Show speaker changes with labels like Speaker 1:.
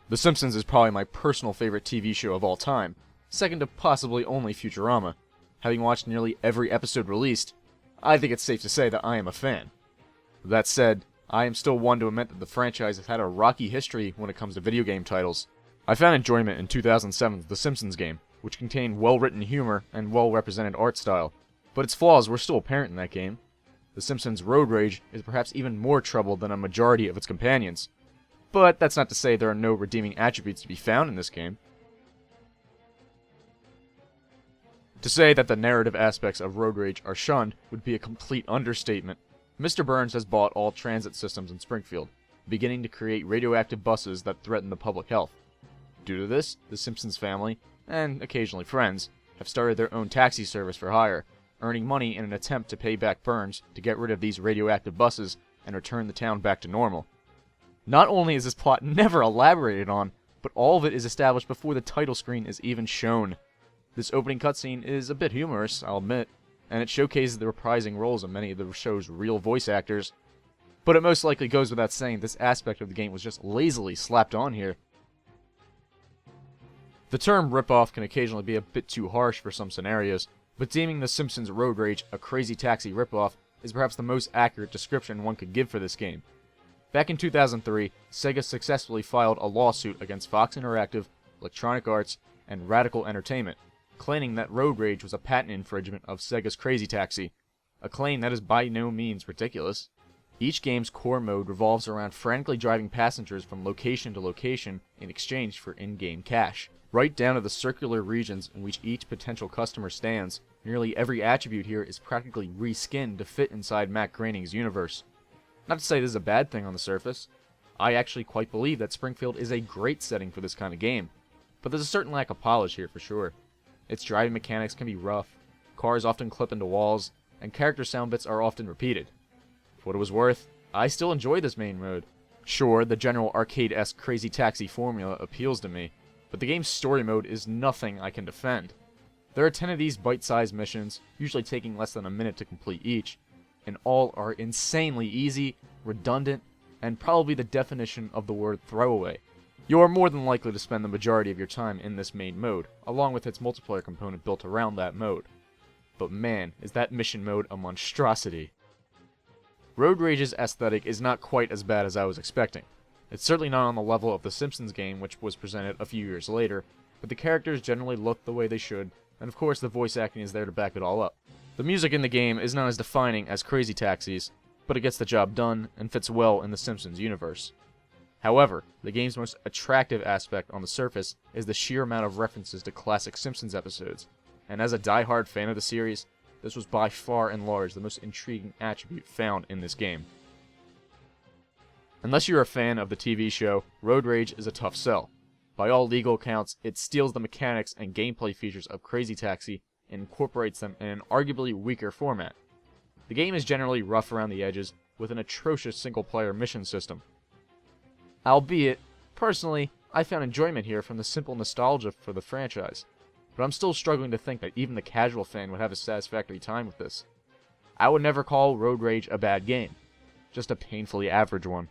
Speaker 1: The Simpsons is probably my personal favorite TV show of all time, second to possibly only Futurama. Having watched nearly every episode released, I think it's safe to say that I am a fan. That said, I am still one to admit that the franchise has had a rocky history when it comes to video game titles. I found enjoyment in 2007's The Simpsons game, which contained well-written humor and well-represented art style, but its flaws were still apparent in that game. The Simpsons' road rage is perhaps even more troubled than a majority of its companions. But that's not to say there are no redeeming attributes to be found in this game. To say that the narrative aspects of road rage are shunned would be a complete understatement. Mr. Burns has bought all transit systems in Springfield, beginning to create radioactive buses that threaten the public health. Due to this, the Simpsons family, and occasionally friends, have started their own taxi service for hire, earning money in an attempt to pay back Burns to get rid of these radioactive buses and return the town back to normal. Not only is this plot never elaborated on, but all of it is established before the title screen is even shown. This opening cutscene is a bit humorous, I'll admit, and it showcases the reprising roles of many of the show's real voice actors. But it most likely goes without saying this aspect of the game was just lazily slapped on here. The term ripoff can occasionally be a bit too harsh for some scenarios, but deeming The Simpsons Road Rage a Crazy Taxi ripoff is perhaps the most accurate description one could give for this game. Back in 2003, Sega successfully filed a lawsuit against Fox Interactive, Electronic Arts, and Radical Entertainment, claiming that Road Rage was a patent infringement of Sega's Crazy Taxi, a claim that is by no means ridiculous. Each game's core mode revolves around frantically driving passengers from location to location in exchange for in-game cash. Right down to the circular regions in which each potential customer stands, nearly every attribute here is practically reskinned to fit inside Matt Groening's universe. Not to say this is a bad thing on the surface. I actually quite believe that Springfield is a great setting for this kind of game, but there's a certain lack of polish here for sure. Its driving mechanics can be rough, cars often clip into walls, and character sound bits are often repeated. For what it was worth, I still enjoy this main mode. Sure, the general arcade-esque Crazy Taxi formula appeals to me, but the game's story mode is nothing I can defend. There are 10 of these bite-sized missions, usually taking less than a minute to complete each, and all are insanely easy, redundant, and probably the definition of the word throwaway. You are more than likely to spend the majority of your time in this main mode, along with its multiplayer component built around that mode. But man, is that mission mode a monstrosity. Road Rage's aesthetic is not quite as bad as I was expecting. It's certainly not on the level of the Simpsons game, which was presented a few years later, but the characters generally look the way they should, and of course the voice acting is there to back it all up. The music in the game is not as defining as Crazy Taxi's, but it gets the job done and fits well in the Simpsons universe. However, the game's most attractive aspect on the surface is the sheer amount of references to classic Simpsons episodes, and as a die-hard fan of the series, this was by far and large the most intriguing attribute found in this game. Unless you're a fan of the TV show, Road Rage is a tough sell. By all legal accounts, it steals the mechanics and gameplay features of Crazy Taxi and incorporates them in an arguably weaker format. The game is generally rough around the edges, with an atrocious single-player mission system. Albeit, personally, I found enjoyment here from the simple nostalgia for the franchise, but I'm still struggling to think that even the casual fan would have a satisfactory time with this. I would never call Road Rage a bad game, just a painfully average one.